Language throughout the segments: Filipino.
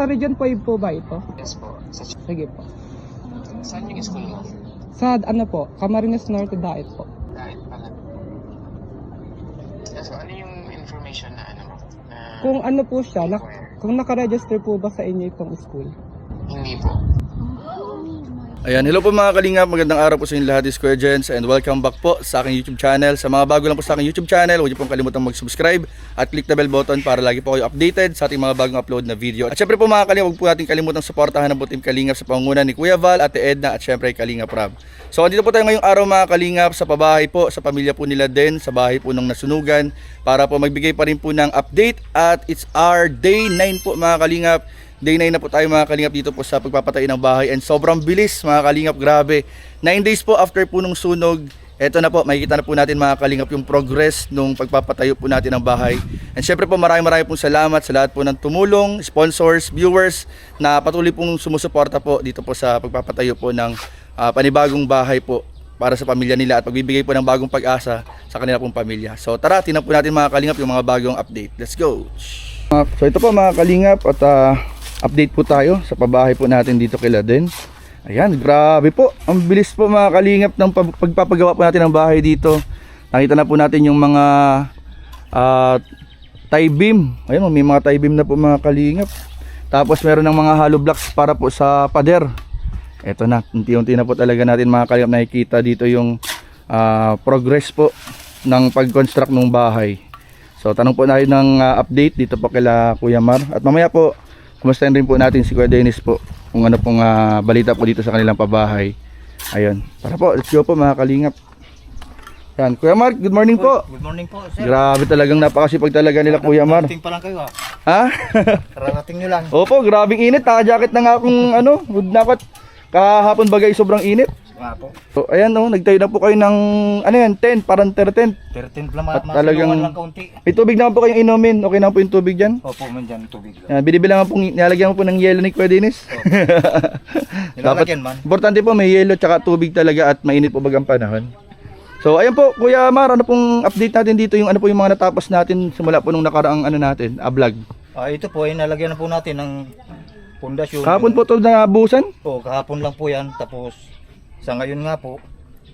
Region 5 po ba ito? Yes po. Sige po. Saan yung school mo? Sa ano po, Camarines Norte Daet po. Dahil pala. So ano yung information na ano mo? Na Kung ano po siya, require? kung nakaregister po ba sa inyo itong school? Hindi po. Ayan, hello po mga kalingap, magandang araw po sa inyo lahat, Square Gents, and welcome back po sa aking YouTube channel. Sa mga bago lang po sa aking YouTube channel, huwag niyo pong kalimutang mag-subscribe at click the bell button para lagi po kayo updated sa ating mga bagong upload na video. At syempre po mga kalingap, huwag po natin kalimutang suportahan ang Team Kalingap sa pangunguna ni Kuya Val, Ate Edna at syempre Kalingap Rob. So andito po tayo ngayong araw mga kalingap sa pabahay po, sa pamilya po nila din, sa bahay po ng nasunugan, para po magbigay pa rin po ng update. At it's our day 9 po mga kalingap. Day 9 na po tayo mga kalingap dito po sa pagpapatay ng bahay, and sobrang bilis mga kalingap, grabe. 9 days po after po nung sunog, eto na po, makikita na po natin mga kalingap yung progress nung pagpapatayo po natin ng bahay. And syempre po maraming pong salamat sa lahat po ng tumulong, sponsors, viewers na patuloy pong sumusuporta po dito po sa pagpapatayo po ng panibagong bahay po para sa pamilya nila at pagbibigay po ng bagong pag-asa sa kanila pong pamilya. So tara, tingnan po natin mga kalingap yung mga bagong update. Let's go! So ito po mga kalingap, at update po tayo sa pabahay po natin dito kay Laden. Ayan, grabe po. Ang bilis po mga kalingap ng pagpapagawa po natin ng bahay dito. Nakita na po natin yung mga tie beam. Ayan, may mga tie beam na po mga kalingap. Tapos meron ng mga hollow blocks para po sa pader. Eto na, unti-unti na po talaga natin mga kalingap nakikita dito yung progress po ng pag-construct ng bahay. So tanong po natin ng update dito po kila Kuya Mar. At mamaya po, kumustahin rin po natin si Kuya Dennis po kung ano pong balita po dito sa kanilang pabahay. Ayun, tara po, let's go po mga kalingap. Yan, Kuya Mark, good morning po. Good morning po, sir. Grabe talagang napakasipag talaga nila Kuya Mar. Karating pa lang kayo, ha? Ha? Kararating nyo lang. Opo, grabing init. Jacket na nga akong hood na kot. Kahapon bagay sobrang init. Nga po. So ayan nagtayo na po kayo ng tent, parang tent. 13 lang, talagang lang kaunti. May tubig naman po kayong inumin. Okay na po yung tubig dyan? Opo, man dyan, tubig lang. Yan, binibilangan po, nilalagyan mo po ng yelo ni Kuya Dennis. Nilalagyan man. Importante po may yelo tsaka tubig talaga at mainit po bagang panahon. So ayan po Kuya Mar, ano pong update natin dito, yung ano po yung mga natapos natin simula po nung nakaraang natin, vlog. Ito po ay nalagyan na po natin ng pundasyon. Kahapon po ito nabusan? Kahapon lang po yan. Tapos sa ngayon nga po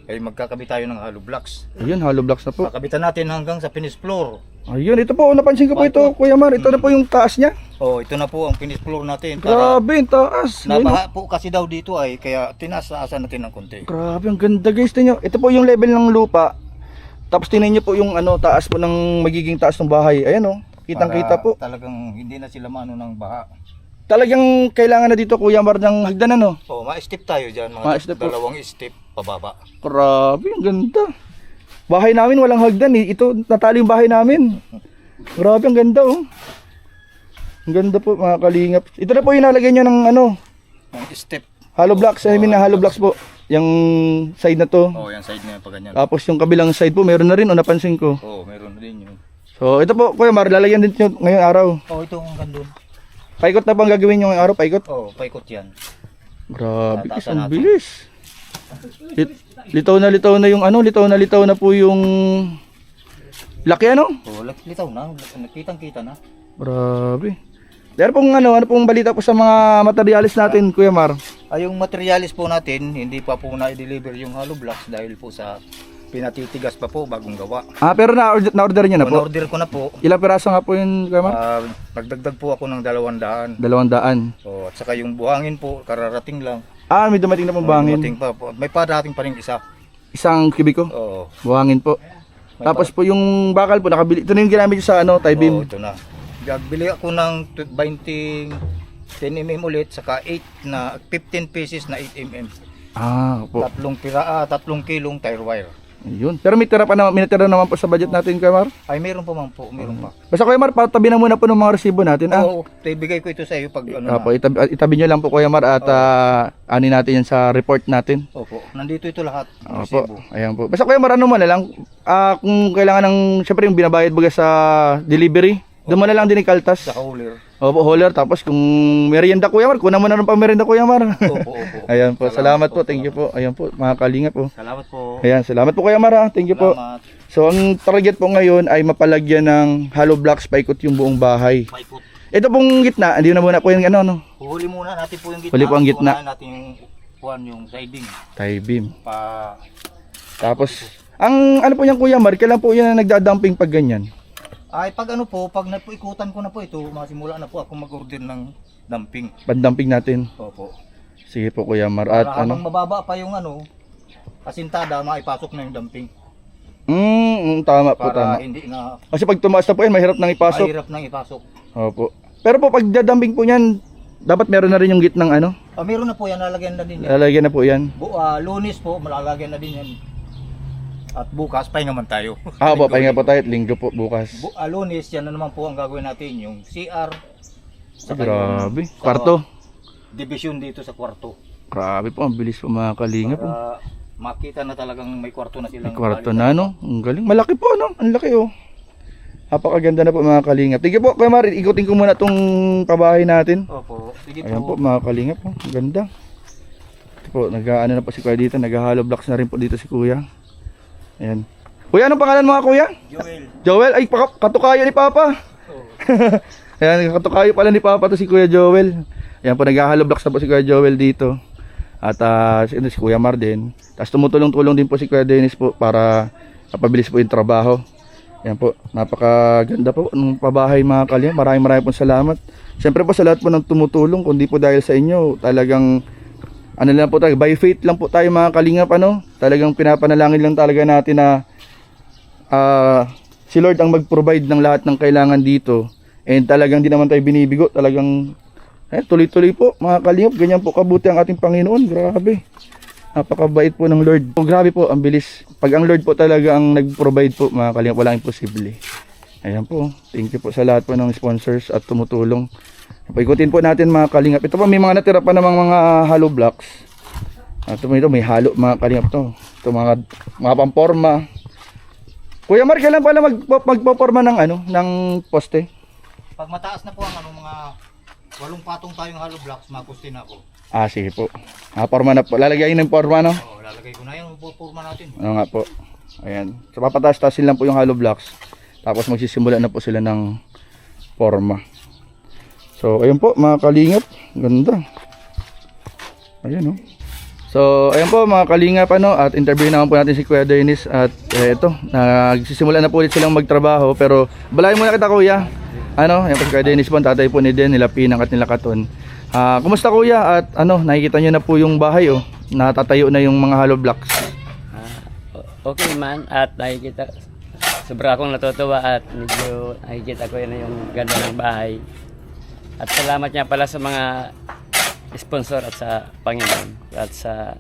ay magkakabit tayo ng hollow blocks. Ayun, hollow blocks na po. Kakabitan natin hanggang sa finish floor. Ayun, ito po, napansin ko po ito Kuya Mar, ito na po yung taas niya. Ito na po ang finish floor natin. Grabe, yung taas. Nabaha po kasi daw dito ay kaya tinaasan natin ng konti. Grabe, ang ganda guys, tingnan nyo. Ito po yung level ng lupa. Tapos tingnan nyo po yung taas po ng magiging taas ng bahay. Ayan kitang-kita po. Talagang hindi na sila maano ng baha. Talagang kailangan na dito Kuya Mar ng hagdanan Ma-step tayo dyan, mga Ma-step po. dalawang step pababa. Grabe, ang ganda. Bahay namin walang hagdan Ito, natali yung bahay namin. Grabe, ang ganda Ang ganda po mga kalingap. Ito na po yung nalagyan nyo ng Ang step. hollow blocks. I mean na hollow blocks po. Yung side na to. Yung side na yan pa ganyan. Tapos yung kabilang side po, meron na rin napansin ko. Meron din yun. So ito po Kuya Mar, lalagyan din nyo ngayong araw. Ito ang gandun. Paikot na bang gagawin nyo ngayong araw? Paikot? Paikot yan. Grabe, Tataasan ang natin. bilis. Litaw na yung litaw na po yung laki Litaw na. Nakitang-kita na. Grabe. Pero pong ano pong balita po sa mga materialis natin Kuya Mar? Yung materialis po natin, hindi pa po na-deliver yung hollow blocks dahil po sa pinatitigas pa po bagong gawa. Pero na-order niya na po? Na-order ko na po. Ilang piraso nga po yun Kuya Mar? Nagdagdag po ako ng 200. 200. At saka yung buhangin po, kararating lang. May dumating na pong bangin. Dumating pa po. May parating pa rin isa. Isang kubiko? Buhangin po. Tapos po yung bakal po nakabili. Ito na yung ginamit sa tie beam. Ito na. Bili ako ng 20 10mm ulit, saka 15 pieces na 8mm. Opo. 3 kilong tire wire. Ayun. Pero may tira naman po sa budget natin Kuya Mar? Meron pa man po, meron pa. Basta Kuya Mar, patabi na muna po ng mga resibo natin. Ibigay ko ito sa iyo pag Opo, itabi nyo lang po Kuya Mar at ani natin yan sa report natin. Opo, nandito ito lahat. Opo, ayan po. Basta Kuya Mar, mo na lang, kung kailangan ng, syempre yung binabayad baga sa delivery, doon mo na lang din ikaltas. Sa hauler. Opo, hauler. Tapos kung merienda Kuya Mar, kunan mo na ng pang merienda Kuya Mar. Opo. Ayan po, salamat po, thank you po. Ayan po, mga kalingap po. Salamat po. Ayan, salamat po Kuya Mar, thank you po. So ang target po ngayon ay mapalagyan ng hollow blocks paikot yung buong bahay. Paikot. Ito pong gitna, hindi na muna po yung ano, no? Huli muna natin po yung gitna. Huli po ang gitna. Unahin natin yung siding. Tie beam. Pa Tapos, ang ano po yan Kuya Mar, kailan po yan nagdadumping pag ganyan? ay pag ano po, pag napuikutan ko na po ito, masimula na po ako mag-order ng dumping. Pag-dumping natin. Opo. Sige po Kuya Mar. Para At habang ano? mababa pa yung ano, asintada, maipasok na yung dumping. Tama po, Para tama. hindi na Kasi pag tumaas na po yan, mahirap nang ipasok. mahirap nang ipasok. Opo. Pero po, pag dadumping po yan, dapat meron na rin yung gitnang ano? Meron na po yan, lalagyan na din yan. Lalagyan na po yan. Lunes po, malalagyan na din yan. At bukas, pahinga man tayo. Po, pahinga po tayo at linggo po bukas. Lunes, yan na naman po ang gagawin natin, yung CR. saka Grabe. yung- Kwarto. Division dito sa kwarto. Grabe po, ang bilis po mga kalingap. Para makita na talagang may kwarto na silang. May kwarto na, no? Ang galing. Malaki po, no? Ang laki, oh. Napakaganda na po mga kalingap. Sige po, Kuya Mar, ikutin ko muna tong pabahay natin. Opo, sige Ayan po po. mga kalingap, oh. Ang ganda. Ito po, nag-ano na po si Kuya dito. Nag-hollow blocks na rin po dito si Kuya. Ayan. Kuya, anong pangalan mga Kuya? Joel. Joel, ay katukayo ni Papa. Ayan, katukayo pala ni Papa to si Kuya Joel. Ayan po, nag-hollow blocks na po si Kuya Joel dito. At si Kuya Mar din. Tapos tumutulong-tulong din po si Kuya Dennis po para mapabilis po yung trabaho. Ayan po, napakaganda po ng pabahay mga kalingap. Maraming po salamat. Siyempre po sa lahat po ng tumutulong, kundi po dahil sa inyo, talagang ano lang po tayo, by faith lang po tayo mga kalingap, ano? Talagang pinapanalangin lang talaga natin na si Lord ang mag-provide ng lahat ng kailangan dito. And talagang di naman tayo binibigo, talagang tuloy-tuloy po mga kalingap, ganyan po kabuti ang ating Panginoon. Grabe, napakabait po ng Lord. Grabe po, ang bilis. Pag ang Lord po talaga ang nag-provide po mga kalingap, walang imposible. Ayan po, thank you po sa lahat po ng sponsors at tumutulong. Paikutin po natin mga kalingap. Ito po, may mga natira pa namang mga hollow blocks. Ito may halo mga kalingap to. Ito mga pamporma. Kuya Mar, kailan pala magpoporma ng ano, ng poste? Pag mataas na po ang mga 8 patong tayong hollow blocks, makustin na ako. Sige po. Porma na po. Lalagyan ng porma, no? Oo, lalagay ko na yung pupurma natin. Ano nga po. Ayan. So papataas-taasin lang po yung hollow blocks. Tapos magsisimula na po sila ng forma. So ayun po mga kalingap. Ganda. Ayan, oh. So ayun po mga kalingap, ano, at interview naman po natin si Kuya Dennis. At eto, nagsisimula na po ulit silang magtrabaho. Pero balayin muna kita Kuya. Ano, ayan po si Kuya Dennis po, tatay po ni Den, nila Pinang at nila Katon. Kumusta Kuya? At ano, nakikita nyo na po yung bahay, oh. Natatayo na yung mga hollow blocks. Okay man, at nakikita, sobra akong natutuwa at medyo nakikita ko yun yung ganda ng bahay. At salamat niya pala sa mga sponsor at sa Panginoon at sa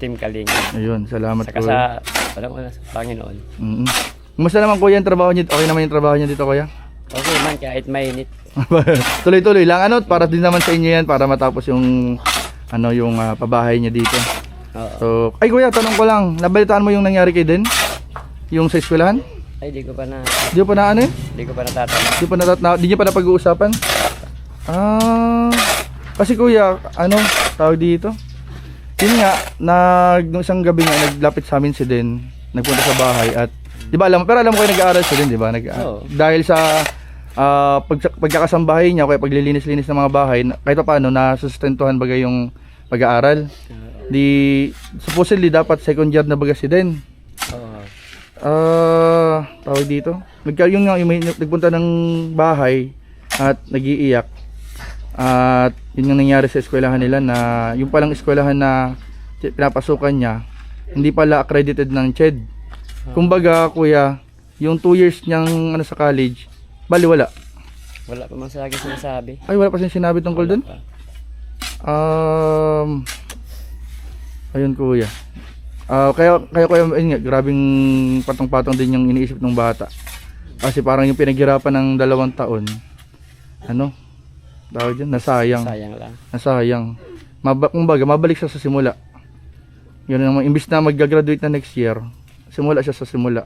Team Kalinga. Ayun, salamat Saka po. sa Panginoon. Kumusta naman Kuya yung trabaho niyo? Okay naman yung trabaho niyo dito Kuya? Okay man, kahit mainit. Tuloy-tuloy lang, ano, para din naman sa inyo yan, para matapos yung ano, yung pabahay niya dito. Oo. So, ay Kuya, tanong ko lang, nabalitaan mo yung nangyari kay Den? Yung sa eskwelahan? Ay, di ko pa Di mo pa na ano eh? di ko pa natatanong. Di niyo pa na pag-uusapan? Kasi Kuya, ano, tawag dito? Yun nga, nung isang gabi nga, naglapit sa amin si Den, nagpunta sa bahay at, di ba alam, pero alam ko kayo nag-aaral si Den, di ba? Oo. Dahil sa pagkakasambahay niya, kaya paglilinis-linis ng mga bahay, kahit pa paano, nasustentuhan bagay yung pag-aaral. Supposedly, dapat second year na baga si Den. Oo. Tawag dito, yung nagpunta ng bahay at nagiiyak. At yun yung nangyari sa eskwelahan nila, na yung palang eskwelahan na pinapasukan niya, hindi pala accredited ng CHED. Kumbaga Kuya, yung 2 years niyang ano sa college, bali wala. Wala pa man sa akin sinasabi. Ay, wala pa siyang sinabi tungkol dun? Pa. Ayun Kuya. Kaya Kuya, ayun nga, grabing patong-patong din yung iniisip ng bata. Kasi parang yung pinaghirapan ng 2 taon, ano, tawag dyan, nasayang. Sayang lang. Nasayang. Kumbaga, mabalik siya sa simula. Yun naman, imbis na mag-graduate na next year, simula siya sa simula.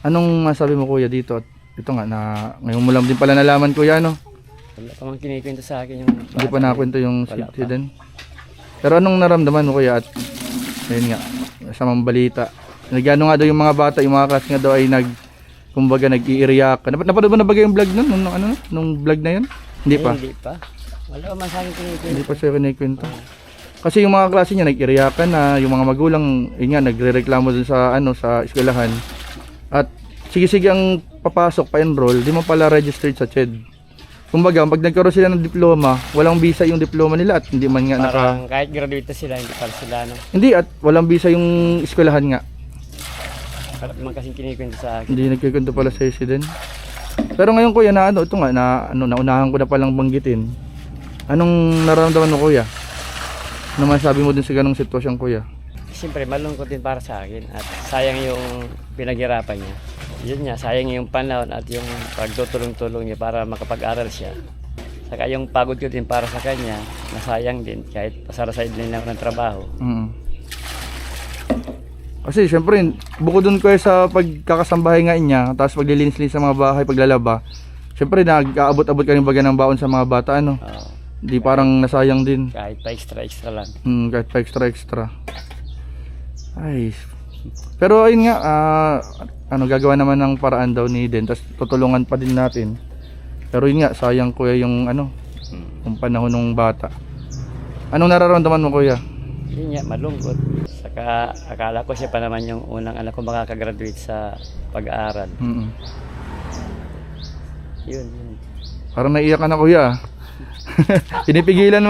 Anong masabi mo Kuya dito? Ito nga, na ngayon mo lang din pala nalaman Kuya, no? Wala pa man kinikwento sa akin yung Hindi pa nakakwento yung Wala si pa. Den. Pero anong naramdaman mo Kuya? At ayun nga, sa mga balita. Nagyano nga daw yung mga bata, yung mga class nga daw ay kumbaga nag-iiriyakan. Napanood mo na ba yung vlog nun? Nung vlog na yun? Hindi pa. Hindi pa. Wala man sa akin kinikwento. Hindi pa siya kinikwento. Kasi yung mga klase niya nag-iiriyakan na, yung mga magulang yun nga nagrereklamo dun sa sa eskwelahan. At sige ang papasok pa-enroll, di mo pala registered sa CHED. Kumbaga, pag nagkaroon sila ng diploma, walang visa yung diploma nila at hindi man nga Parang kahit graduate na sila, hindi para sila Hindi, at walang visa yung eskwelahan nga. Parang man kasing kinikwento sa akin. Hindi nagkikwento pala sa isi din. Pero ngayon kuya ito nga naunahan ko na palang banggitin. Anong nararamdaman mo kuya? Ano masabi mo din sa ganong sitwasyon kuya? Siyempre, malungkot din para sa akin at sayang yung pinaghirapan niya. Yun nga, sayang yung panahon at yung pagtutulong-tulong niya para makapag-aral siya. Saka yung pagod ko din para sa kanya, nasayang din kahit pasaraside din ako ng trabaho. Kasi syempre, bukod dun kuya sa pagkakasambahay nga niya, tapos paglilinis-linis sa mga bahay, paglalaba, syempre nag-aabot-abot ka rin baga ng baon sa mga bata Di parang nasayang din. Kahit pa extra lang. Kahit pa extra. Ay. Pero ayun nga, gagawa naman ng paraan daw ni Den, tapos tutulungan pa din natin. Pero yun nga, sayang kuya yung yung panahon ng bata. Anong nararamdaman mo kuya? Yun nga, malungkot. Saka akala ko siya pa naman yung unang anak ko makakagraduate sa pag-aaral. Yun. Parang naiiyak ka na kuya. pinipigilan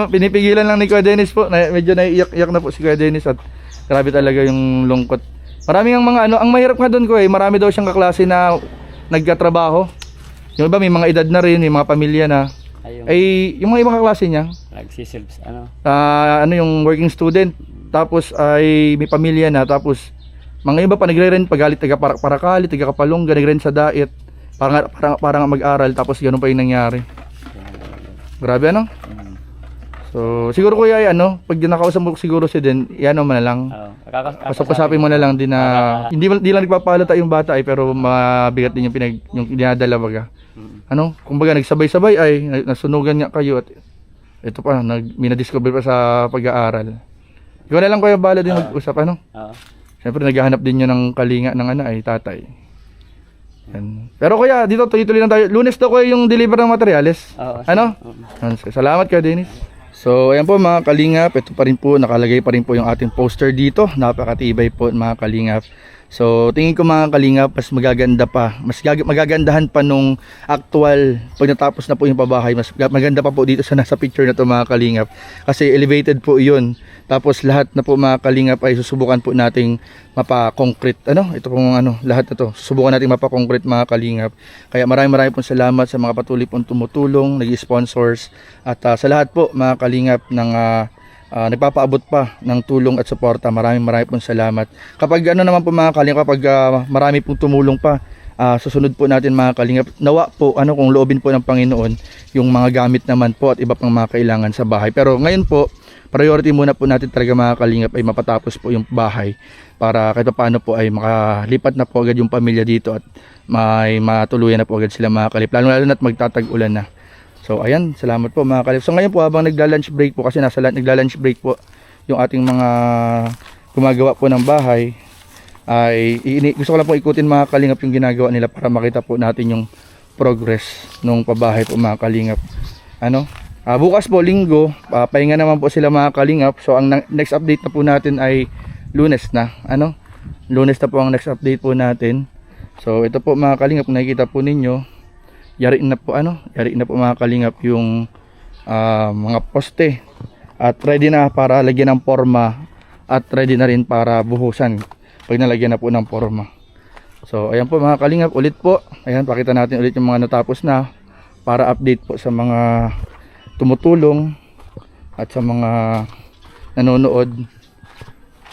lang ni Kuya Dennis po. Medyo naiiyak na po si Kuya Dennis at grabe talaga yung lungkot. Maraming ang mga ang mahirap nga doon ko marami daw siyang kaklase na nagkatrabaho. Yung iba may mga edad na rin, may mga pamilya na. Yung mga ibang kaklase niya, nagsisilbs, yung working student, tapos ay may pamilya na, tapos mga iba pa nagre-rent pagalit taga-Parakali, taga-Kapalongga, nagre-rent sa Daet para mag-aral, tapos ganoon pa yung nangyari. Grabe So siguro kuya pag nakausap mo siguro si Den, mo na lang. Pasapin mo na lang din na hindi lang nagpapalata yung bata pero mabigat din yung dinadala baga. Kumbaga nagsabay-sabay nasunugan niya kayo at ito pa may na-discover pa sa pag-aaral. Ikaw na lang kuya bala din mag-usap Siyempre naghahanap din yun ng kalinga ng tatay. Pero kuya, dito tuloy-tuloy lang tayo. Lunes daw kuya yung deliver ng materyales. Salamat Kuya Dennis. So ayan po mga kalingap, ito pa rin po, nakalagay pa rin po yung ating poster dito. Napakatibay po mga kalingap. So tingin ko mga kalingap, mas magaganda pa, magagandahan pa nung actual pag natapos na po yung pabahay. Mas maganda pa po dito sa nasa picture na to mga kalingap, kasi elevated po yun. Tapos lahat na po mga kalingap ay susubukan po nating mapa-concrete. Ito pong lahat na to susubukan nating mapa-concrete mga kalingap. Kaya maraming pong salamat sa mga patuloy pong tumutulong, nag-sponsors at sa lahat po mga kalingap ng nagpapaabot pa ng tulong at suporta. Maraming pong salamat. Kapag naman po mga kalingap, kapag marami pong tumulong pa, susunod po natin mga kalingap, nawa po kung loobin po ng Panginoon yung mga gamit naman po at iba pang mga kailangan sa bahay. Pero ngayon po, priority muna po natin talaga mga kalingap ay mapatapos po yung bahay para kahit paano po ay makalipat na po agad yung pamilya dito at may matuluyan na po agad sila mga kalingap, lalo na at magtatag-ulan na. So ayan, salamat po mga kalingap. So ngayon po habang nagla-lunch break po, kasi nagla-lunch break po yung ating mga gumagawa po ng bahay, ay gusto ko lang po ikutin mga kalingap yung ginagawa nila para makita po natin yung progress nung pabahay po mga kalingap. Bukas po linggo, pahinga naman po sila mga kalingap. So ang next update na po natin ay Lunes na. Lunes na po ang next update po natin. So ito po mga kalingap, nakikita po ninyo, yari na po mga kalingap yung mga poste at ready na para lagyan ng forma at ready na rin para buhusan pag nalagyan na po ng forma. So ayan po mga kalingap, ulit po, ayan, pakita natin ulit yung mga natapos na para update po sa mga tumutulong at sa mga nanonood.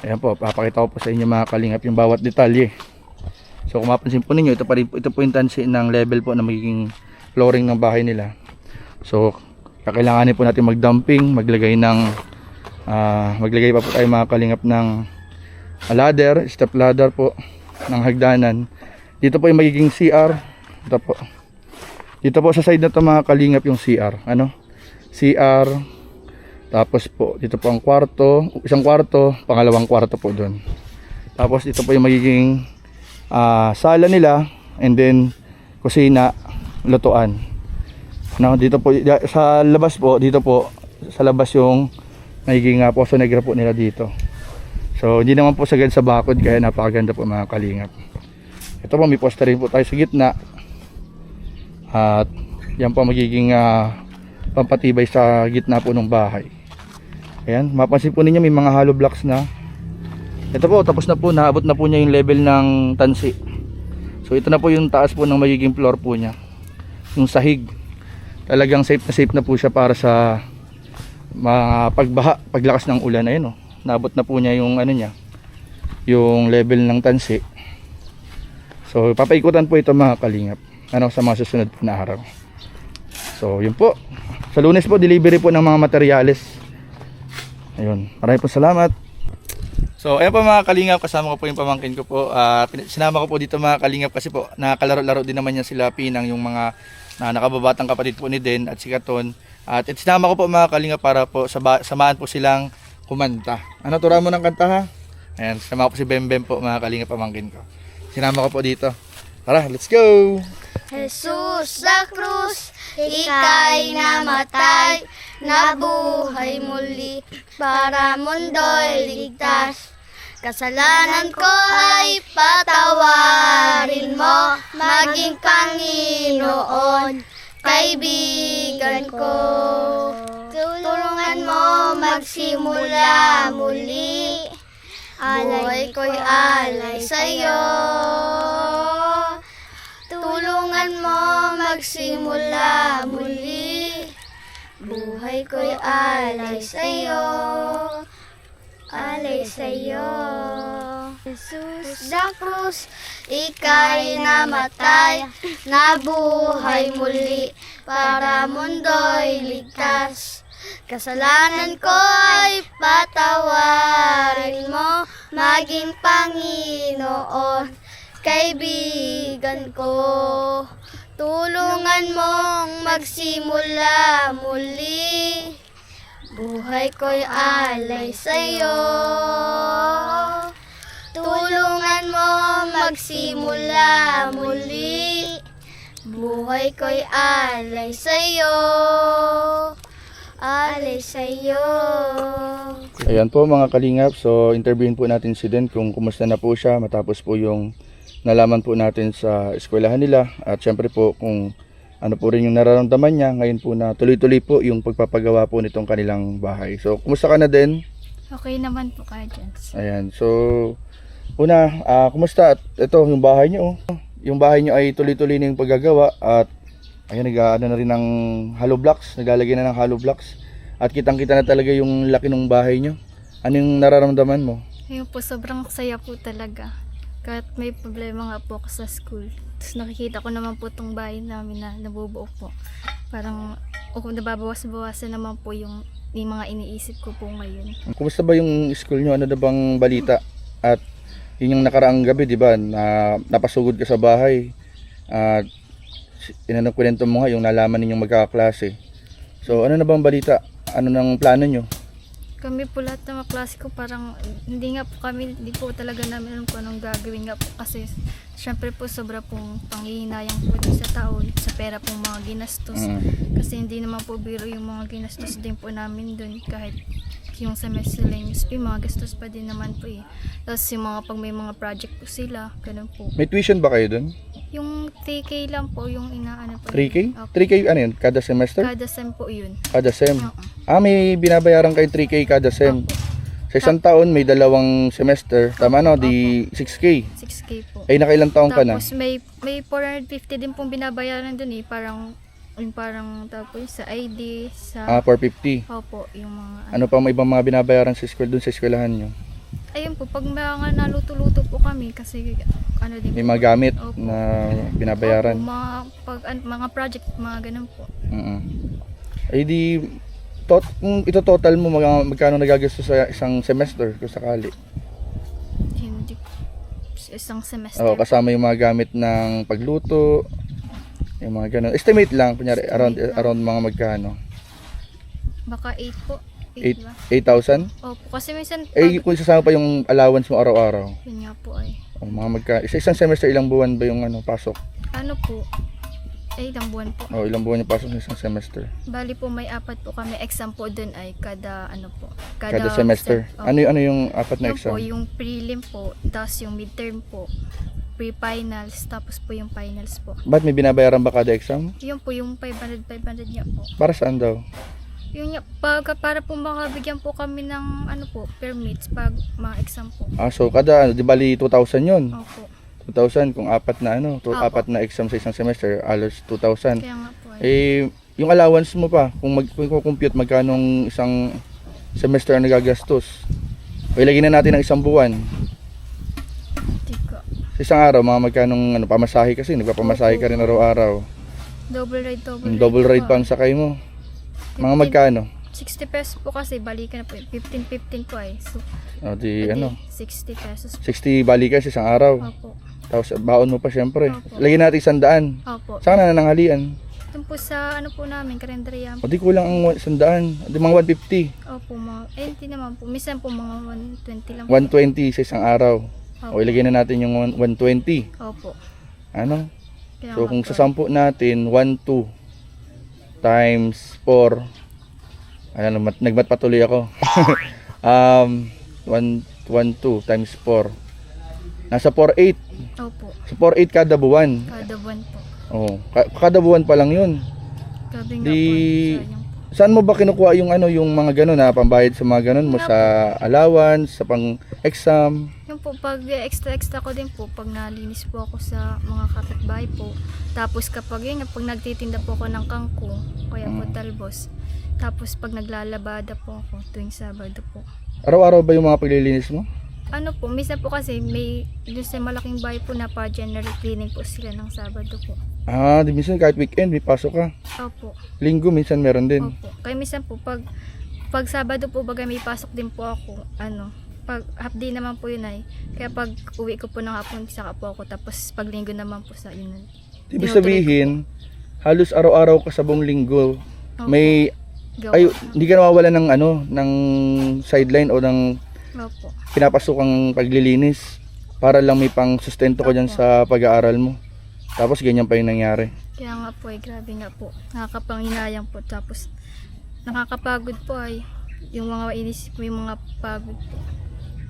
Ayan po, papakita ko po sa inyo mga kalingap yung bawat detalye. So kung mapansin po ninyo, ito po yung tansi ng level po na magiging flooring ng bahay nila. So kakailanganin po natin magdumping, maglagay pa po tayo mga kalingap ng ladder, step ladder po ng hagdanan. Dito po yung magiging CR. Dito po sa side na to mga kalingap yung CR. CR. Tapos po dito po ang kwarto, isang kwarto, pangalawang kwarto po doon. Tapos dito po yung magiging sala nila and then kusina, lutuan. Now, dito po sa labas po, dito po sa labas yung nagiging Poso Negra po nila dito. So hindi naman po sagad sa bakod, kaya napakaganda po mga kalingap. Ito po, may poster rin po tayo sa gitna. At yan po magiging pampatibay sa gitna po ng bahay. Ayan, mapansin po ninyo may mga hollow blocks na. Ito po, tapos na po, naabot na po niya yung level ng tansi. So ito na po yung taas po ng magiging floor po niya. Yung sahig, talagang safe na po siya para sa mga pagbaha, paglakas ng ulan. Ayan, naabot na po niya yung ano niya, yung level ng tansi. So papaikutan po ito mga kalingap sa mga susunod po na araw. So yun po, sa Lunes po delivery po ng mga materyales. Ayun, maraming po salamat. So ayan po mga kalingap, kasama ko po yung pamangkin ko po. Sinama ko po dito mga kalingap kasi po nakakalaro-laro din naman yan sila Pinang, yung mga nakababatang kapatid po ni Den at si Katon. At sinama ko po mga kalingap para po samahan po silang kumanta. Ano, tura mo ng kanta ha? Ayan, sinama ko po si Bembem po mga kalingap, pamangkin ko. Sinama ko po dito. Tara, let's go! Jesus sa krus, ika'y namatay, nabuhay muli, para mundo'y ligtas. Kasalanan ko ay patawarin mo, maging Panginoon, kaibigan ko. Tulungan mo magsimula muli, alay ko'y alay sa'yo. Tulungan mo magsimula muli, buhay ko'y alay sa'yo, alay sa'yo. Jesus sa krus, ika'y namatay, nabuhay muli, para mundo'y ligtas. Kasalanan ko ay patawarin mo, maging Panginoon, kaibigan ko. Tulungan mong magsimula muli, buhay ko'y alay sa'yo. Tulungan mo magsimula muli, buhay ko'y alay sa'yo, alay sa'yo. Ayan po mga kalingap, so interviewin po natin si Den kung kumusta na po siya matapos po yung nalaman po natin sa eskwelahan nila. At syempre po kung ano po rin yung nararamdaman niya ngayon po na tuloy-tuloy po yung pagpapagawa po nitong kanilang bahay. So kumusta ka na Den? Okay naman po kayo, Jens. Ayan, so una, kumusta? At ito yung bahay niyo. Yung bahay niyo ay tuloy-tuloy na yung paggagawa. At ayan, nag-ano na rin ng hollow blocks, naglalagay na ng hollow blocks. At kitang-kita na talaga yung laki ng bahay niyo. Anong nararamdaman mo? Ayun po, sobrang saya po talaga. Kahit may problema nga po ako sa school. Tapos nakikita ko naman po itong bahay namin na nabubuo po. Parang nababawas-bawasan naman po yung mga iniisip ko po ngayon. Kumusta ba yung school niyo? Ano na bang balita? At yun yung nakaraang gabi, di ba? Napasugod ka sa bahay. At kwento mo nga yung nalaman ninyong magkakaklase. So ano na bang balita? Ano nang plano nyo? Kami po lahat ng mga klase ko parang hindi po talaga namin alam kung anong gagawin nga po kasi syempre po sobra pong panghihinayang po sa tao, sa pera pong mga ginastos. Kasi hindi naman po biro yung mga ginastos din po namin dun, kahit yung sa miscellaneous fee, mga gastos pa din naman po eh. Tapos yung mga pag may mga project po sila, ganun po. May tuition ba kayo dun? Yung 3K lang po yung inaano po. 3K? Opo. 3K ano yun? Kada semester? Kada sem po yun. Kada sem? Oo. May binabayaran kayo 3K kada sem. Opo. Sa isang taon may dalawang semester. Tama no? Di 6K. 6K po. Ay nakailang taon ka na? Tapos may 450 din pong binabayaran dun eh. Parang tapos sa ID, sa... 450. Opo, yung mga... Ano pa may ibang mga binabayaran sa school dun sa eskwelahan nyo? Ayun po, pag mga naluto-luto po kami kasi ano din May po. mga gamit Opo. na binabayaran? Opo, mga project, mga ganun po. Ay di, kung ito total mo, magkano nagagastos sa isang semester kung sakali? Hindi isang semester. Oo, kasama yung mga gamit ng pagluto, yung mga ganun. Estimate lang, kunyari, around mga magkano. Baka 8 po. 8 ba? 8,000? Opo, kasi minsan Kung isasama pa yung allowance mo araw-araw. yun nga po ay. Isang semester, ilang buwan ba yung pasok? Ano po? Ay, ilang buwan po. Ilang buwan yung pasok sa isang semester? Bali po may 4 po kami exam po dun ay kada ano po. Kada semester. Opo. Ano yung 4 na Yun exam? po, yung prelim po, tapos yung midterm po, pre-finals, tapos po yung finals po. Ba't may binabayaran ba kada exam? Yun po, yung 500 niya po. Para saan daw? Yun nga, para po makabigyan po kami ng ano po, permits pag mga exam po. So kada, di bali 2,000 yun. Opo. 2,000 kung 4 na Opo. 4 na exam sa isang semester, alos 2,000. Kaya nga po ay. Yung allowance mo pa, kung compute magkanong isang semester ang nagagastos. O ilagay na natin ng isang buwan. Di ko. Sa isang araw, mga magkanong pamasahe kasi, nagpapamasahe ka rin araw-araw. Double ride pa ang sakay mo. Mga magkano? 60 pesos po kasi, balikan na po. 15 po ay. So, Di edi, ano, 60 pesos po. 60 balikan sa isang araw. Opo. Tapos baon mo pa syempre. Opo. Lagyan natin 100. Opo. Saan na nanghalian? Doon po sa ano po namin, karinderya. O di kulang ang 100. Di mga 150. Opo, hindi naman po. Minsan po mga 120 lang po. 120 sa isang araw. Opo. O ilagay na natin yung 120. Opo. Ano? Kaya So nga kung po. sa 10 natin, 12 times 4. Ayan, nagmat patuloy ako. 112 times 4. Nasa 48. Opo. Sa 48 kada buwan. Kada buwan po. Oh, kada buwan pa lang 'yun. Grabe nga Di po. Sayang po. Saan mo ba kinukuha yung yung mga ganun na pambayad sa mga ganun mo, sa allowance, sa pang-exam? Yung po, pag extra ko din po, pag nalinis po ako sa mga kapitbahay po. Tapos kapag yun, pag nagtitinda po ako ng kangkong, kaya po talbos. Tapos pag naglalabada po ako tuwing Sabado po. Araw-araw ba yung mga paglilinis mo? Ano po, minsan po kasi may dun sa malaking bahay po na pa general cleaning po sila ng Sabado po. Di minsan kahit weekend may pasok ka. Opo. Linggo minsan meron din. Opo. Kaya minsan po pag Sabado po baga may pasok din po ako, pag half day naman po yun ay. Kaya pag uwi ko po ng hapon, saka po ako. Tapos pag linggo naman po sa yun. Ibig sabihin, halos araw-araw ka sa buong linggo, Opo. may hindi ka nawawalan ng ng sideline o ng Opo. pinapasokang paglilinis para lang may pang sustento ko diyan sa pag-aaral mo. Tapos ganyan pa yung nangyari. Kaya nga po ay grabe nga po. Nakakapanginayang po. Tapos nakakapagod po ay yung mga inisip mo, yung mga pagod po.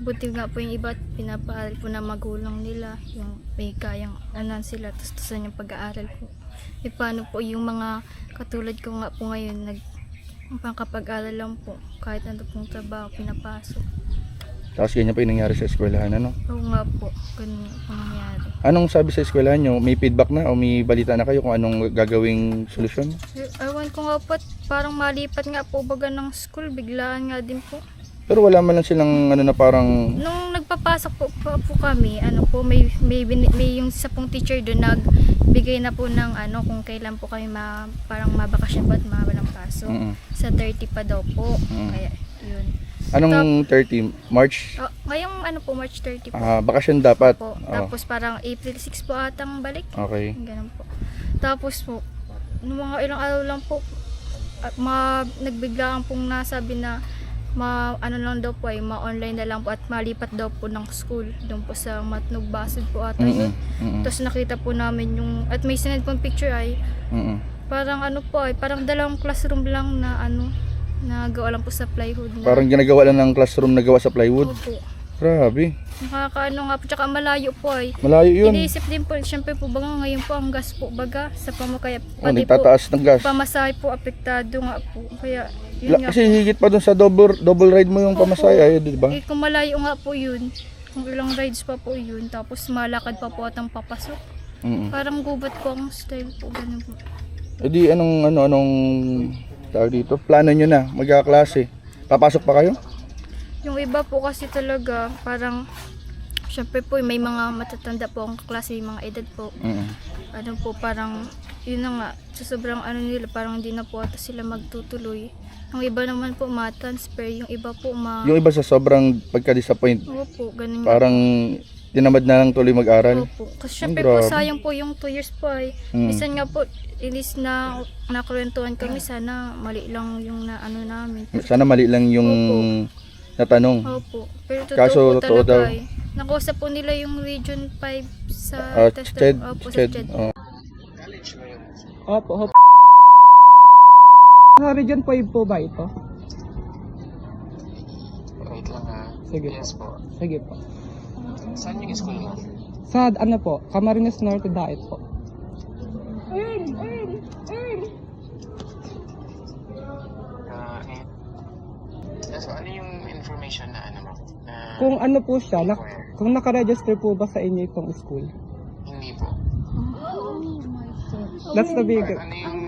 Buti nga po yung iba pinapaaral po na magulang nila. Yung may kayang sila. Tustusan yung pag-aaral po. E paano po yung mga katulad ko nga po ngayon pangkapag-aral lang po. Kahit ano pong trabaho pinapasok. Tapos ganyan pa yung nangyari sa eskwelahan, ano? Oo nga po. Ganun po nangyari. Anong sabi sa eskwelahan nyo? May feedback na o may balita na kayo kung anong gagawing solusyon? Ewan ko nga po, parang malipat nga po baga ng school, biglaan nga din po. Pero wala man lang silang na parang... Nung nagpapasok po kami, may yung isa pong teacher doon nagbigay na po ng kung kailan po kami parang mabakasyon po at mawalang pasok. Sa 30 pa daw po. Kaya yun. Anong 30? March? Ngayong March 30 po. Bakasyon dapat. Po. Tapos parang April 6 po atang balik. Okay. Ganun po. Tapos po, nung mga ilang araw lang po, nagbiglaan pong nasabi na lang daw po ay ma-online na lang po at malipat daw po ng school doon po sa Matnog Basod po ata yun. Tapos nakita po namin at may sinend pong picture ay parang parang dalawang classroom lang na na gawa lang po sa plywood na. Parang ginagawa lang ng classroom na gawa sa plywood. Opo. Grabe. Nga po, tsaka malayo po ay. Malayo yun. Iniisip din po, syempre po baga ngayon po ang gas po baga sa pamakaya. Nagtataas ng gas. Pamasahe po apektado nga po. Kaya yun nga Kasi higit pa dun sa double ride mo yung pamasahe, ay, di ba? kung malayo nga po yun, kung ilang rides pa po yun, tapos malakad pa po atang papasok. Parang gubat po ang style po, ganun po. E di anong tawag dito? Plano nyo na, magkaklase. Papasok pa kayo? Yung iba po kasi talaga, parang, syempre po, may mga matatanda po ang klase, mga edad po. Parang, yun na nga, sa sobrang nila, parang hindi na po ata sila magtutuloy. Yung iba naman po ma-transfer, yung iba po Yung iba sa sobrang pagka-disappoint, Oo po, ganun parang tinamad na lang tuloy mag-aral. Opo. Kasi syempre Grabe. po, sayang po yung 2 years po ay. Minsan nga po, ilis na nakwentuhan kami, sana mali lang yung na ano namin. Sana mali lang yung natanong. Opo. Pero Kaso, totoo po totoo daw. talaga eh. Nakausap po nila yung Region 5 sa test. Ched, Opo, sa Ched. Ched. Oh. College ba yun? Opo, opo. Sa Region 5 po ba ito? Wait lang ha. Sige po. Yes po. Sige po. Saan yung school mo? Sa ano po, Camarines Norte Daet po. So ano yung information na ano mo? Na Kung ano po siya, kung nakaregister po ba sa inyo itong school? hindi po. That's the big... Ano yung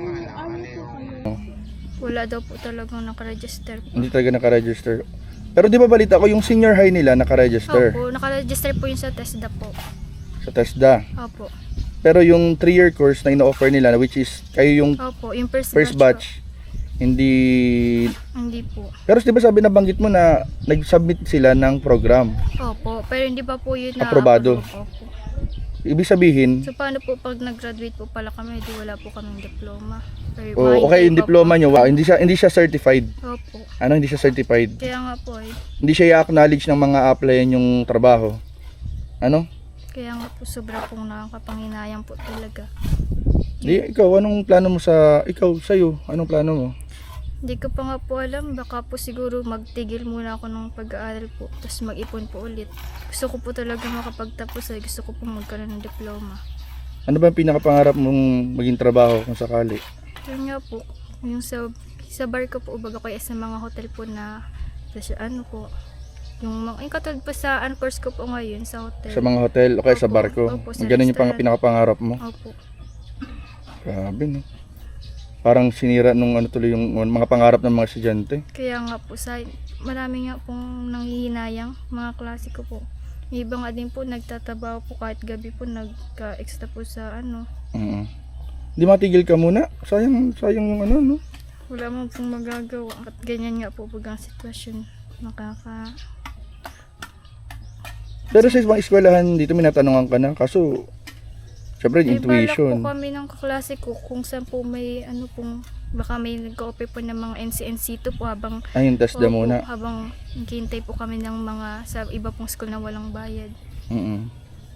Wala daw po talagang nakaregister. Hindi talaga nakaregister. Pero di ba balita ko yung senior high nila nakaregister Opo, nakaregister po yung sa TESDA po. sa TESDA. Opo. Pero yung 3-year course na ino-offer nila, which is kayo yung Opo, yung first first po. batch, hindi... Hindi po. Pero di ba sabi, nabanggit mo na nag-submit sila ng program? Opo, pero hindi pa po yun na Aprobado. Opo. Ibig sabihin, So paano po pag nag-graduate po pala kami, di wala po kaming diploma. Or okay, yung pa diploma po. nyo, wow, hindi siya certified. Opo. Ano, hindi siya certified? Kaya nga po eh. Hindi siya i-acknowledge ng mga applyan yung trabaho. Ano? Kaya nga po sobra pong nakakapanginayang po talaga. Di, ikaw, anong plano mo sa'yo? Anong plano mo? Hindi ko pa nga po alam, baka po siguro magtigil muna ako ng pag-aaral po, tapos mag-ipon po ulit. Gusto ko po talaga makapagtapos ay gusto ko po magkaroon ng diploma. Ano ba ang pinakapangarap mong maging trabaho kung sakali? Yun nga po, yung sa bar ko po, baga kaya sa mga hotel po na, ano po, yung katulad po sa course ko po ngayon sa hotel. Sa mga hotel o kaya sa Opo, barko? opo, sa Ganun yung restaurant. pinakapangarap mo? Opo. Grabe, no? Parang sinira nung ano tuloy yung mga pangarap ng mga estudyante. Kaya nga po, marami nga pong nanghihinayang mga klase ko po. May iba nga din po nagtatabaho po kahit gabi po nagka-extra po sa ano. Di matigil ka muna? Sayang yung ano, no? Wala mo pong magagawa at ganyan nga po pag ang sitwasyon. Pero sa ibang eskwelahan dito minatanungan ka na, kaso syempre May balak intuition. po kami ng kaklase ko kung saan po may ano pong baka may nag-o-offer po ng mga NCNC2 po habang Ay, yung TESDA opo, muna. habang naghihintay po kami ng mga sa iba pong school na walang bayad.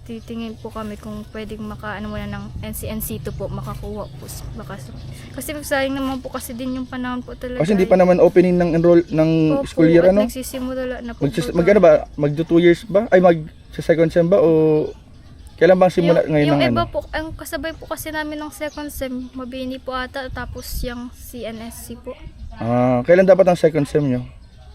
Titingin po kami kung pwedeng makaano muna ng NCNC2 po makakuha po baka kasi sayang naman po kasi din yung panahon po talaga. Kasi hindi pa naman opening ng Opo, school year, at ano? nagsisimula na po. Magano ba? Magdo 2 years ba? Ay, sa second sem ba? O kailan bang simula ngayon yung ng iba ano? po, ang kasabay po kasi namin ng second sem, mabini po ata, tapos yung CNSC po. Kailan dapat ang second sem nyo?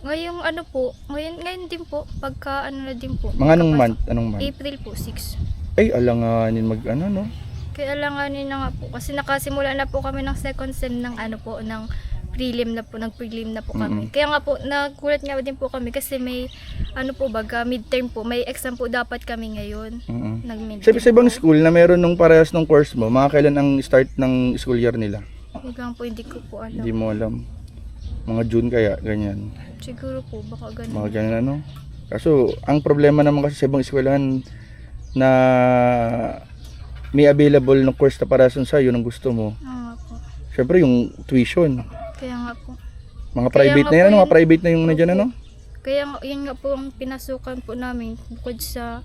Ngayong ano po, ngayon din po, pagka ano na din po. Mga anong pagkapasok. month? Anong month? April po, 6. Ay, alanganin ano, no? Kaya alanganin na nga po, kasi nakasimula na po kami ng second sem ng ano po, ng prelim na po, nag-prelim na po kami. Kaya nga po, nagulat nga din po kami kasi may, ano po baga, midterm po, may exam po dapat kami ngayon. Nag-midterm Sa ibang po. school na meron nung parehas ng course mo, mga kailan ang start ng school year nila? Hanggang po, hindi ko po alam. Hindi mo alam. Mga June kaya, ganyan. Siguro po, baka ganun. Mga ganyan ano. Kaso, ang problema naman kasi sa ibang eskwelahan na may available ng course na parehas sa'yo ng gusto mo. Nga po. Syempre yung tuition. Kaya nga po. Mga Kaya private nga na yan, po ano? Mga yun. private na yung nandiyan, ano? Kaya nga, yun nga po ang pinasukan po namin bukod sa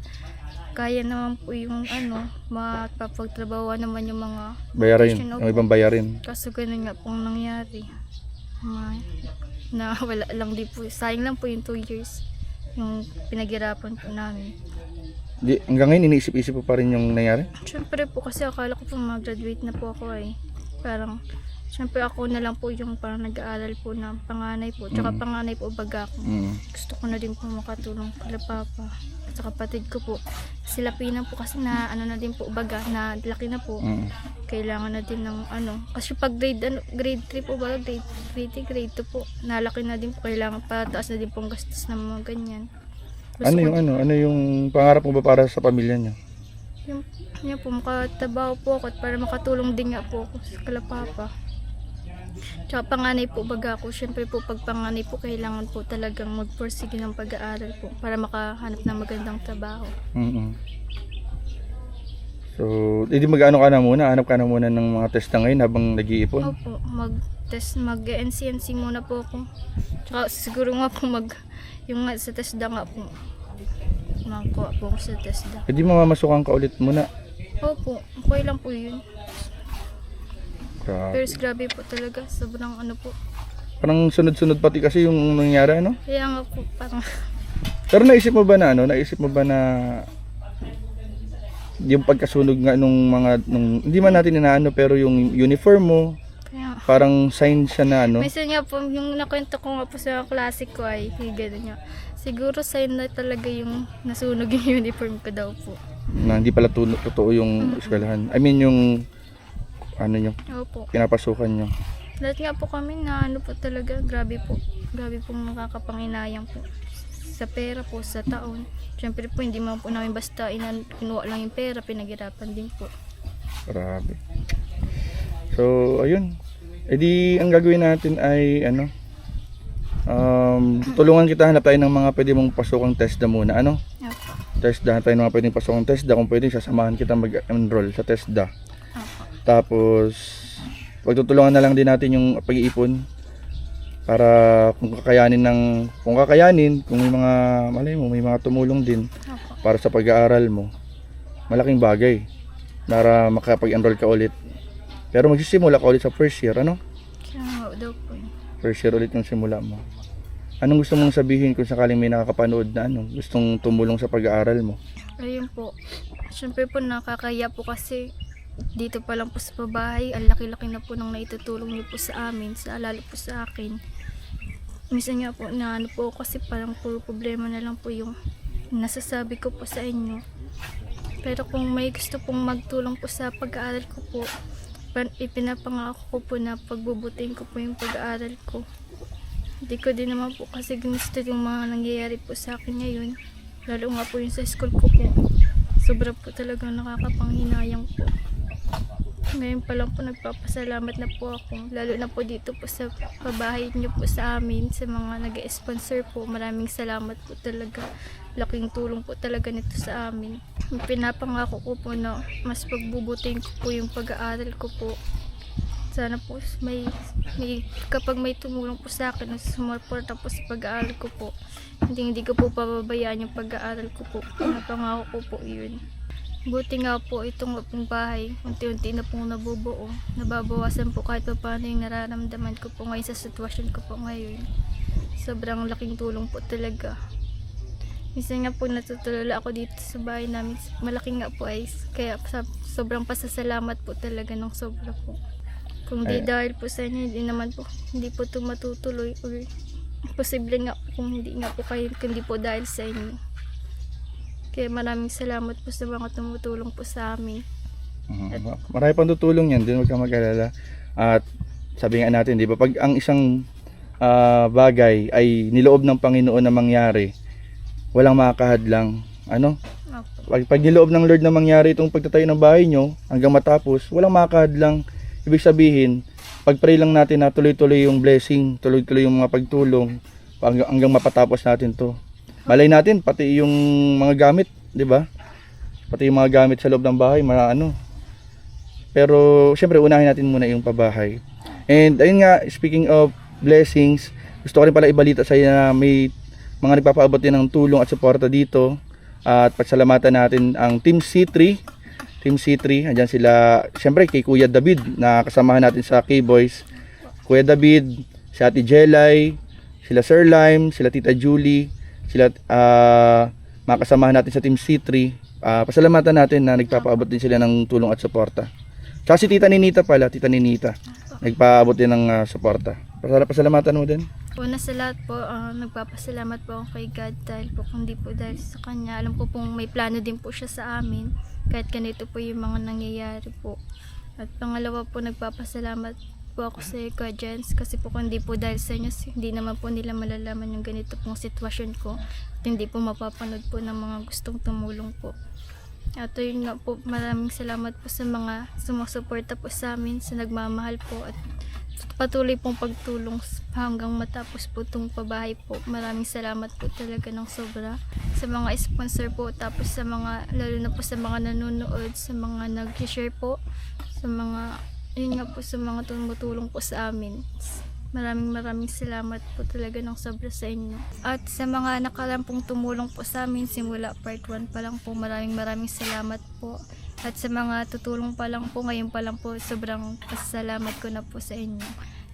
kaya naman po yung ano, mapapagtrabaho naman yung mga Bayarin, tuition, yung opo. ibang bayarin. Kaso ganun nga pong nangyari. Na wala lang din po. Sayang lang po yung 2 years yung pinaghirapan po namin. Hanggang ngayon, iniisip-isip po pa rin yung nangyari? Siyempre po kasi akala ko po mag-graduate na po ako eh. Parang siyempre ako na lang po yung parang nag-aaral po ng panganay po. Tsaka panganay po baga ako. Gusto ko na din po makatulong kala papa. Sa kapatid ko po. Sila pinan po kasi na ano na din po baga na laki na po. Kailangan na din ng ano. Kasi pag grade 3 po baga grade 2 po. Nalaki na din po. Kailangan pataas na din po ang gastos ng mga ganyan. Gusto Ano ko- yung ano yung pangarap mo ba para sa pamilya niyo? Yung po, makatabaho po ako at para makatulong din nga po ako sa kala papa. Tsaka panganay po baga ako. Siyempre po pag panganay po kailangan po talagang magpursige ng pag-aaral po para makahanap ng magandang trabaho. Mm-mm. So, hindi mag-ano ka na muna, hanap ka na muna ng mga test na ngayon habang nag-iipon. Opo, mag-NCNC muna po ako. Tsaka siguro nga po yung nga sa TESDA nga po. Makakuha po ako sa TESDA. Hindi mamamasukan ka ulit muna. Opo, okay lang po yun. Grabe. Pero grabe po talaga, sobrang ano po. Parang sunod-sunod pati kasi yung nangyari, ano? Kaya nga po, parang Pero naisip mo ba na yung pagkasunog nga nung hindi man natin inaano pero yung uniform mo, kaya, parang sign siya na ano, minsan nga po, yung nakwento ko nga po sa klase ko ay, gano'n nga. Siguro sign na talaga yung nasunog yung uniform ko daw po. na hindi pala totoo yung eskwelahan. I mean yung ano nyo, Opo. pinapasukan nyo. Lahat nga po kami na ano po talaga, grabe po. Grabe po makakapanginayang po. Sa pera po, sa taon. Siyempre po, hindi man po namin basta kinuha lang yung pera, pinaghirapan din po. Grabe. So, ayun. E di, ang gagawin natin ay ano, tulungan kita, hanap tayo ng mga pwede mong pasukang TESDA muna. Ano? Opo. TESDA, hanap tayo ng mga pwedeng pasukang TESDA. Kung pwede, sasamahan kita mag-enroll sa TESDA. Opo. Tapos, pagtutulungan na lang din natin yung pag-iipon para kung kakayanin, kung may mga, malay mo, may mga tumulong din Opo. para sa pag-aaral mo, malaking bagay para makapag-enroll ka ulit. Pero magsisimula ka ulit sa first year, ano? Kaya nga daw po yun. First year ulit yung simula mo. Anong gusto mong sabihin kung sakaling may nakakapanood na gustong tumulong sa pag-aaral mo? Ayun po. Siyempre po nakakaya po kasi dito pa lang po sa pabahay, ang laki-laki na po nang naitutulong niyo po sa amin, lalo po sa akin. Minsan nga po na ano po kasi parang puro problema na lang po yung nasasabi ko po sa inyo. Pero kung may gusto pong magtulong po sa pag-aaral ko po, ipinapangako ko po na pagbubutin ko po yung pag-aaral ko. Hindi ko din naman po kasi gusto yung mga nangyayari po sa akin ngayon. Lalo nga po yung sa school ko po. Sobra po talagang nakakapanghinayang po. Ngayon pa lang po nagpapasalamat na po ako. Lalo na po dito po sa pabahay niyo po sa amin, sa mga nag-sponsor po. Maraming salamat po talaga. Laking tulong po talaga nito sa amin. Pinapangako ko po na mas pagbubutin ko po yung pag-aaral ko po. Sana po kapag may tumulong po sa akin, sumuporta po sa pag-aaral ko po. Hindi ko po pababayaan yung pag-aaral ko po. Pinapangako ko po yun. Buti nga po itong pong bahay, unti-unti na pong nabubuo. Nababawasan po kahit pa paano yung nararamdaman ko po ngayon sa sitwasyon ko po ngayon. Sobrang laking tulong po talaga. Minsan nga po natutulala ako dito sa bahay namin. Malaki nga po ay kaya sobrang pasasalamat po talaga ng sobra po. Kung di dahil po sa inyo, hindi po ito matutuloy. Or posible nga po kung hindi nga po kayo, kundi po dahil sa inyo. Kaya maraming salamat po sa mga tumutulong po sa amin. Marami pang tutulong yan, din huwag kang mag-alala. At sabi nga natin, di ba, pag ang isang bagay ay niloob ng Panginoon na mangyari, walang makakahadlang. Ano? Pag niloob ng Lord na mangyari itong pagtatayo ng bahay nyo hanggang matapos, walang makakahadlang. Ibig sabihin, pag-pray lang natin na tuloy-tuloy yung blessing, tuloy-tuloy yung mga pagtulong hanggang mapatapos natin to. Malay natin pati yung mga gamit, 'di ba? Pati yung mga gamit sa loob ng bahay, Pero syempre unahin natin muna yung pabahay. And ayun nga, speaking of blessings, gusto ko rin pala ibalita sa iyo na may mga nagpapaabot din ng tulong at suporta dito. At pasalamatan natin ang Team C3. Team C3, andyan sila, syempre kay Kuya David na kasamahan natin sa K-Boys. Kuya David, si Ate Jelay, sila Sir Lime, sila Tita Julie, sila mga kasamahan natin sa Team C3. Pasalamatan natin na nagpapaabot din sila ng tulong at suporta. Tsaka si Tita Ninita pala, Tita Ninita, nagpaabot din ng suporta. Pasalamatan mo din. Una sa lahat po, nagpapasalamat po ako kay God dahil po kung di po dahil sa Kanya. Alam ko pong may plano din po siya sa amin kahit ganito po yung mga nangyayari po. At pangalawa po, nagpapasalamat po ako sa Kuya Jens kasi po kung hindi po dahil sa inyo, hindi naman po nila malalaman yung ganito pong sitwasyon ko at hindi po mapapanood po ng mga gustong tumulong po. At yun nga po, maraming salamat po sa mga sumusuporta po sa amin, sa nagmamahal po at patuloy pong pagtulong hanggang matapos po itong pabahay po. Maraming salamat po talaga ng sobra sa mga sponsor po, tapos sa mga, lalo na po sa mga nanonood, sa mga nag-share po, sa mga, yun nga po, sa mga tumutulong po sa amin. Maraming salamat po talaga ng sobra sa inyo. At sa mga nakalampong tumulong po sa amin simula part 1 pa lang po, maraming salamat po. At sa mga tutulong pa lang po, ngayon pa lang po, sobrang pasalamat ko na po sa inyo.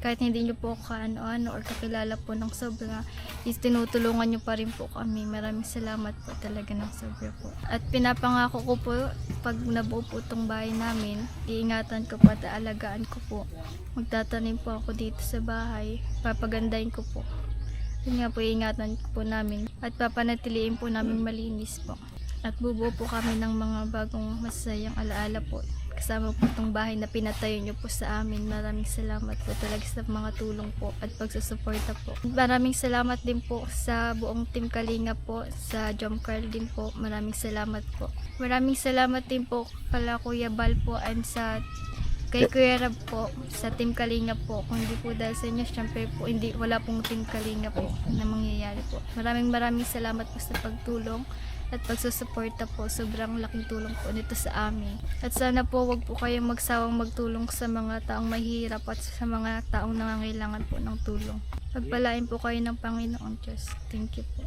Kahit hindi nyo po kaano-ano or kakilala po ng sobra, tinutulungan nyo pa rin po kami. Maraming salamat po talaga ng sobra po. At pinapangako ko po, pag nabuo po itong bahay namin, iingatan ko po at aalagaan ko po. Magtatanim po ako dito sa bahay, papagandahin ko po. Yun nga po, iingatan po namin at papanatiliin po namin malinis po. At bubuo po kami ng mga bagong masasayang alaala po. Kasama po itong bahay na pinatayo nyo po sa amin. Maraming salamat po talaga sa mga tulong po at pagsusuporta po. Maraming salamat din po sa buong Team Kalinga po, sa Jomcar din po. Maraming salamat po. Maraming salamat din po kala Kuya Bal po and sa kay Kuya Rab po, sa Team Kalinga po. Kung hindi po dahil sa inyo, syempre po, wala pong Team Kalinga po na mangyayari po. Maraming salamat po sa pagtulong at pagsusuporta po. Sobrang laking tulong po nito sa amin. At sana po wag po kayong magsawang magtulong sa mga taong mahihirap at sa mga taong nangangailangan po ng tulong. Pagpalain po kayo ng Panginoon Diyos. Thank you po.